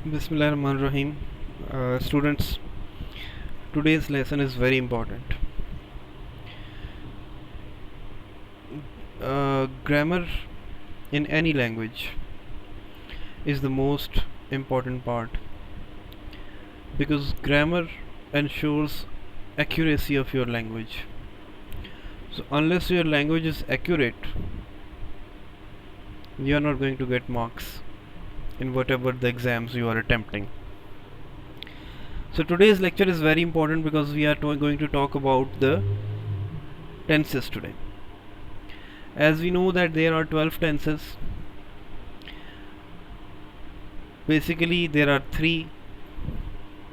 Bismillahirrahmanirrahim. Students, today's lesson is very important. Grammar in any language is the most important part because grammar ensures accuracy of your language. So, unless your language is accurate, you are not going to get marks in whatever the exams you are attempting. So today's lecture is very important because we are going to talk about the tenses today. As we know that there are 12 tenses. Basically there are 3: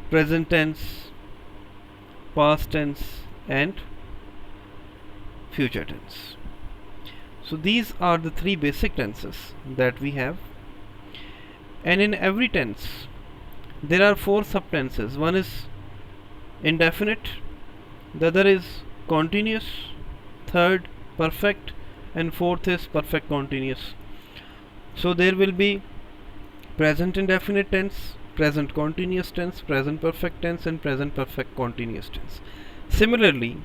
present tense, past tense and future tense. So these are the 3 basic tenses that we have, and in every tense there are 4 subtenses. One is indefinite, the other is continuous, third perfect, and fourth is perfect continuous. So there will be present indefinite tense, present continuous tense, present perfect tense and present perfect continuous tense. Similarly,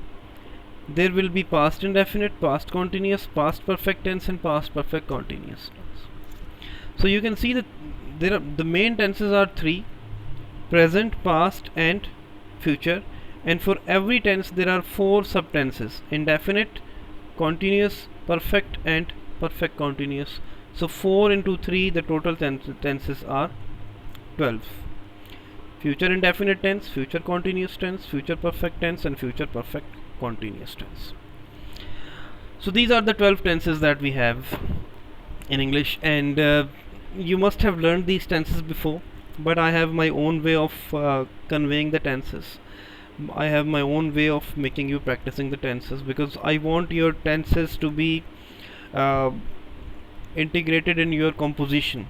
there will be past indefinite, past continuous, past perfect tense and past perfect continuous tense. So you can see that the main tenses are 3: present, past and future, and for every tense there are 4 subtenses: indefinite, continuous, perfect and perfect continuous. So 4 into 3, the total tenses are 12: future indefinite tense, future continuous tense, future perfect tense and future perfect continuous tense. So these are the 12 tenses that we have in English, and you must have learned these tenses before, but I have my own way of conveying the tenses. I have my own way of making you practicing the tenses because I want your tenses to be uh, integrated in your composition.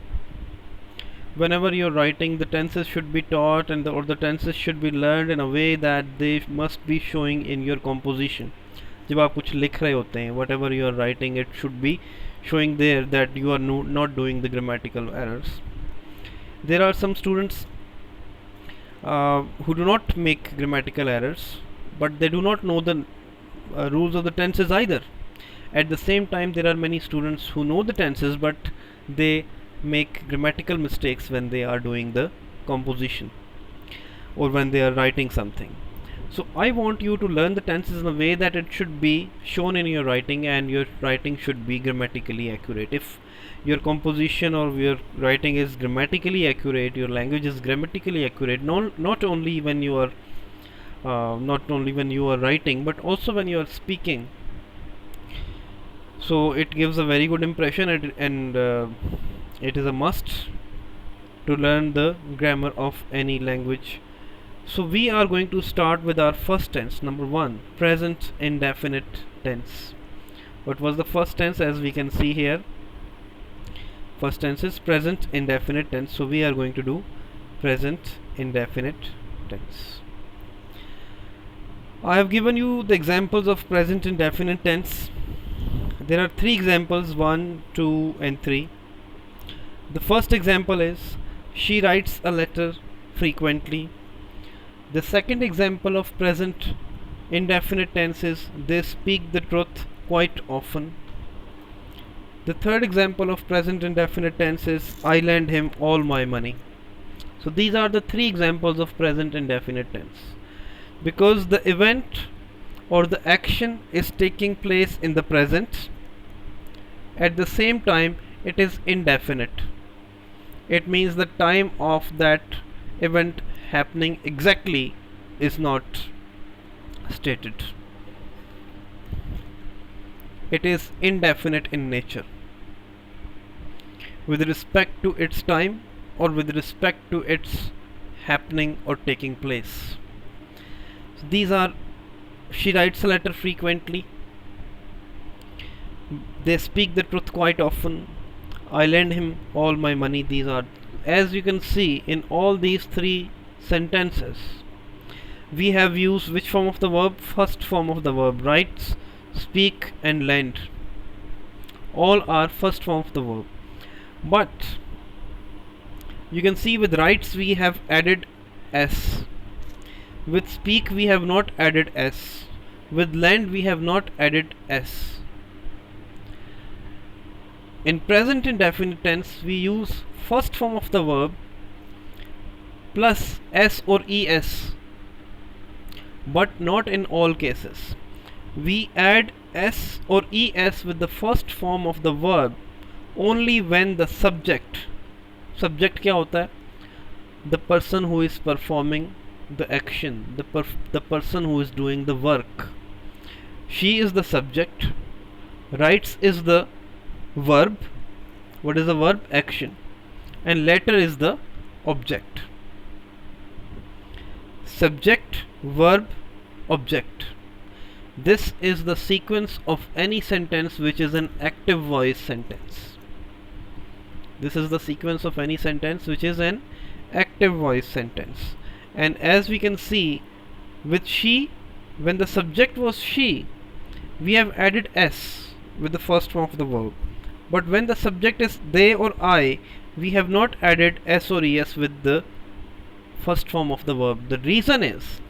Whenever you're writing, the tenses should be taught and or the tenses should be learned in a way that they must be showing in your composition. जब आप कुछ लिख रहे होते हैं, whatever you are writing, it should be showing there that you are not doing the grammatical errors. There are some students who do not make grammatical errors, but they do not know the rules of the tenses either. At the same time, there are many students who know the tenses, but they make grammatical mistakes when they are doing the composition or when they are writing something. So I want you to learn the tenses in a way that it should be shown in your writing, and your writing should be grammatically accurate. If your composition or your writing is grammatically accurate, your language is grammatically accurate, not only when you are writing, but also when you are speaking. So it gives a very good impression, and it is a must to learn the grammar of any language. So we are going to start with our first tense, number 1, present indefinite tense. What was the first tense? As we can see here, first tense is present indefinite tense. So we are going to do present indefinite tense. I have given you the examples of present indefinite tense. There are 3 examples, 1, 2 and 3. The first example is she writes a letter frequently. The second example of present indefinite tense is they speak the truth quite often. The third example of present indefinite tense is I lend him all my money. So these are the 3 examples of present indefinite tense. Because the event or the action is taking place in the present, at the same time it is indefinite. It means the time of that event happening exactly is not stated. It is indefinite in nature with respect to its time or with respect to its happening or taking place. So these are: she writes a letter frequently, they speak the truth quite often, I lend him all my money. These are, as you can see, in all these 3 sentences we have used which form of the verb? First form of the verb. Writes, speak and lend all are first form of the verb. But You can see with rights we have added s. With speak we have not added s. With lend we have not added s. In present indefinite tense we use first form of the verb plus s or es, but not in all cases. We add s or es with the first form of the verb only when the subject क्या होता है? The person who is performing the action, the person who is doing the work. She is the subject, writes is the verb. What is the verb? Action. And letter is the object. Subject, verb, object. This is the sequence of any sentence which is an active voice sentence. This is the sequence of any sentence which is an active voice sentence. And as we can see, with she, when the subject was she, we have added s with the first form of the verb. But when the subject is they or I, we have not added s or es with the first form of the verb. The reason is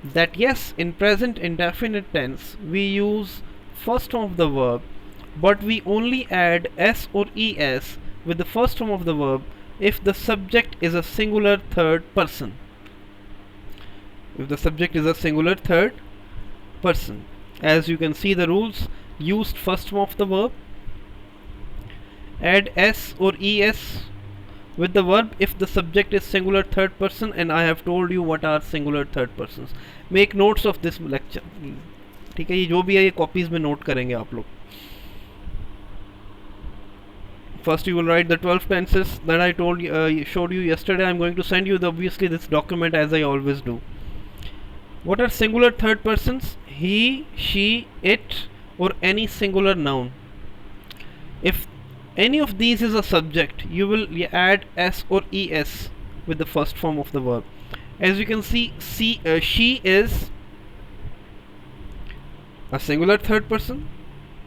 that yes, in present indefinite tense we use first form of the verb, but we only add s or es with the first form of the verb if the subject is a singular third person. If the subject is a singular third person. As you can see the rules, used first form of the verb, add s or es with the verb if the subject is singular third person, and I have told you what are singular third persons. Make notes of this lecture. ठीक है, ये जो भी है ये copies में note करेंगे आप लोग. First you will write the 12 tenses that I showed you yesterday. I'm going to send you obviously this document as I always do. What are singular third persons? He, she, it, or any singular noun. If any of these is a subject, you will add s or es with the first form of the verb. As you can see, she is a singular third person,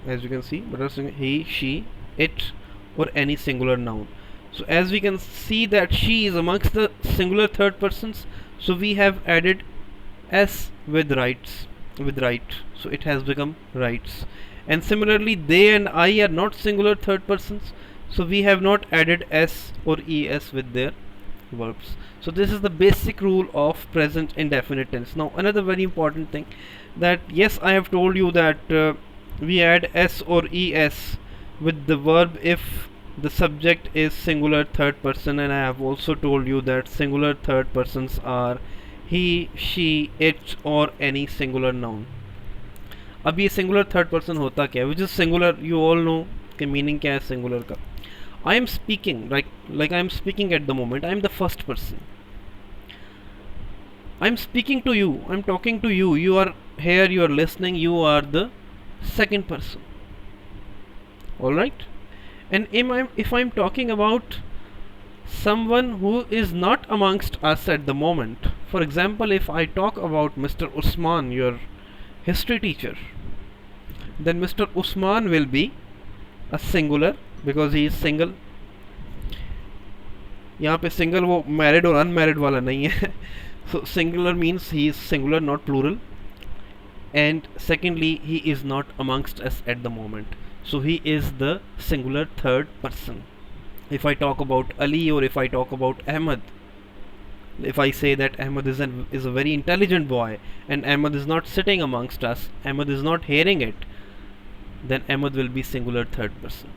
as you can see, but he, she, it, or any singular noun. So as we can see that she is amongst the singular third persons, so we have added s with rights, so it has become rights. And similarly they and I are not singular third persons, so we have not added s or es with their verbs. So this is the basic rule of present indefinite tense. Now another very important thing, that yes, I have told you that we add s or es with the verb if the subject is singular third person, and I have also told you that singular third persons are he, she, it, or any singular noun. अब ये singular third person होता क्या है? Which is singular, you all know कि meaning क्या है singular का. I am speaking, like I am speaking at the moment. I am the first person. I am speaking to you. I am talking to you. You are here. You are listening. You are the second person. All right. And if I am talking about someone who is not amongst us at the moment, for example, if I talk about Mr. Usman, your history teacher, then Mr. Usman will be a singular because he is single. यहाँ पे single वो married और unmarried वाला नहीं है. So singular means he is singular, not plural. And secondly, he is not amongst us at the moment. So he is the singular third person. If I talk about Ali or if I talk about Ahmed, if I say that Ahmed is a very intelligent boy and Ahmed is not sitting amongst us, Ahmed is not hearing it, then Ahmed will be singular third person.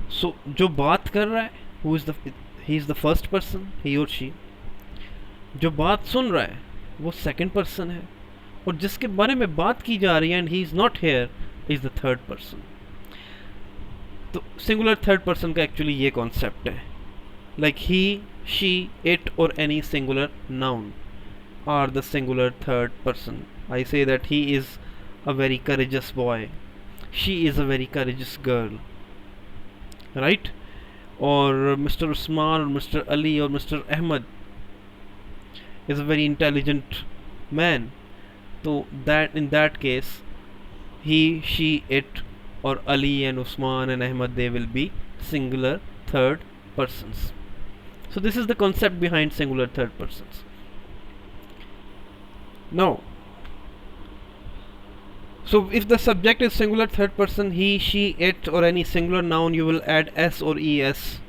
So जो बात कर रहा है, he is the first person, he or she. जो बात सुन रहा है वो second person है, और जिसके बारे में बात की जा रही है and he is not here is the third person. तो singular third person का actually ये concept है, like he, she, it, or any singular noun are the singular third person. I say that he is a very courageous boy, she is a very courageous girl, right? Or Mr. Usman or Mr. Ali or Mr. Ahmed is a very intelligent man. So that in that case, he, she, it, or Ali and Usman and Ahmed, they will be singular third persons. So this is the concept behind singular third persons. Now, so if the subject is singular third person, he, she, it, or any singular noun, you will add s or es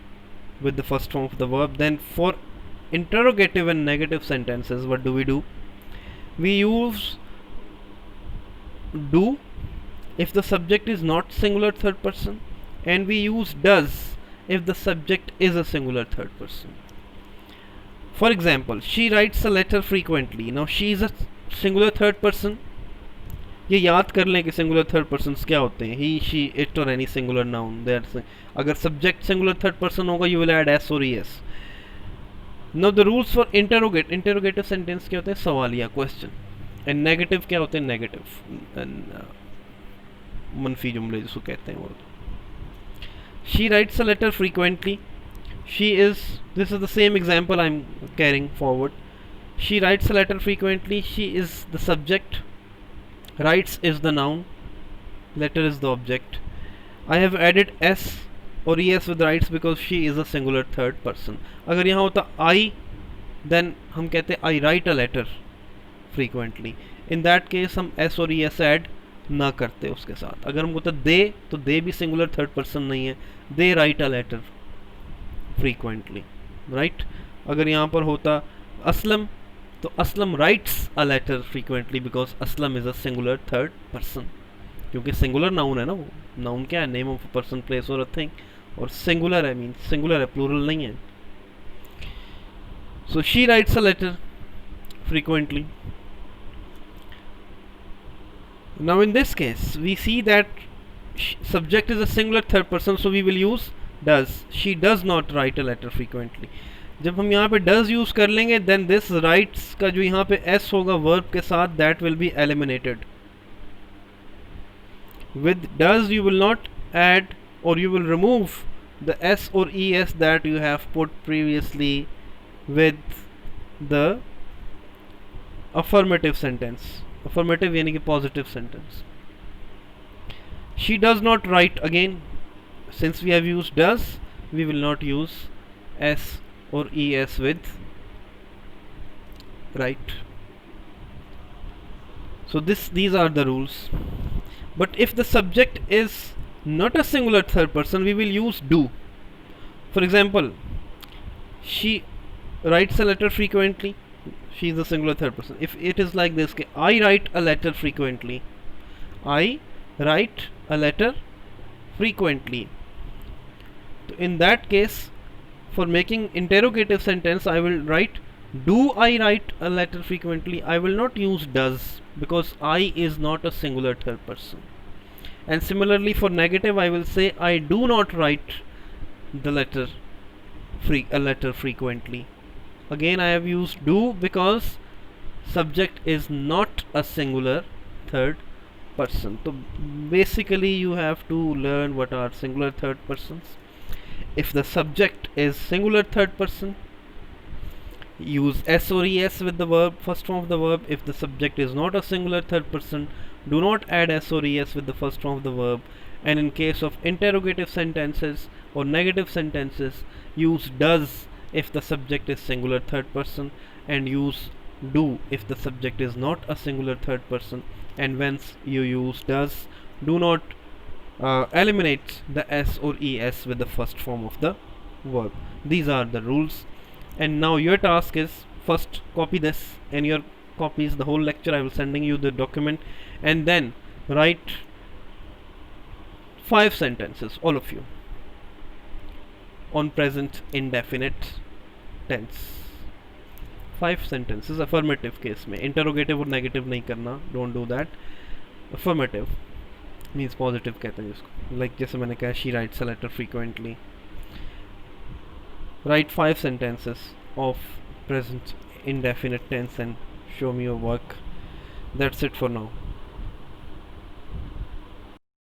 with the first form of the verb. Then for interrogative and negative sentences, what do? We use do if the subject is not singular third person, and we use does if the subject is a singular third person. For example, she writes a letter frequently. Now she is a singular third person. ये याद कर लें कि singular third persons क्या होते हैं, ही, she, it और any singular noun. अगर सब्जेक्ट सिंगुलर थर्ड पर्सन होगा यू विल ऐड एस और S. Now the rules for interrogative sentence क्या होते हैं, सवालिया, क्वेश्चन. एंड नेगेटिव क्या होते हैं, नेगेटिव, मनफी जुमले जिसको कहते हैं वो. She writes a letter frequently. She is, this is the same example I am carrying forward. She writes a letter frequently. She is the subject, writes is the noun, letter is the object. I have added s or es with writes because she is a singular third person. अगर यहाँ होता I, then हम कहते I write a letter frequently. In that case हम s और es add ना करते उसके साथ. अगर हम होता they, तो they भी singular third person नहीं है. They write a letter frequently, right? अगर यहाँ पर होता असलम, तो Aslam writes a letter frequently because Aslam is a singular third person, क्योंकि सिंगुलर नाउन है ना. वो नाउन क्या है, name of a person, place और अ थिंग, और सिंगुलर है, मीन सिंगुलर है, प्लूरल नहीं है. So she writes a letter frequently. Now in this case we see that subject is a singular third person, so we will use does. She does not write a letter frequently. जब हम यहाँ पे does use कर लेंगे, then this writes का जो यहाँ पे s होगा verb के साथ, that will be eliminated. With does you will not add or you will remove the s or es that you have put previously with the affirmative sentence. Affirmative यानी कि positive sentence. She does not write. Again, since we have used does, we will not use s or es with right. So these are the rules. But if the subject is not a singular third person, we will use do. For example, she writes a letter frequently. She is a singular third person. If it is like this, I write a letter frequently. I write a letter frequently. So in that case, for making interrogative sentence, I will write do I write a letter frequently. I will not use does because I is not a singular third person. And similarly for negative, I will say I do not write the letter a letter frequently. Again, I have used do because subject is not a singular third person. So basically you have to learn what are singular third persons. If the subject is singular third person, use s or es with the verb, first form of the verb. If the subject is not a singular third person, do not add s or es with the first form of the verb. And in case of interrogative sentences or negative sentences, use does if the subject is singular third person, and use do if the subject is not a singular third person. And once you use does, do not eliminate the s or es with the first form of the verb. These are the rules. And now your task is, first copy this in your copies, the whole lecture. I will sending you the document, and then write 5 sentences, all of you, on present indefinite tense. 5 sentences affirmative case में. Interrogative और negative नहीं करना, don't do that. Affirmative means positive कहते हैं जिसको, like जैसे मैंने कहा she writes a letter frequently. Write 5 sentences of present indefinite tense and show me your work. That's it for now.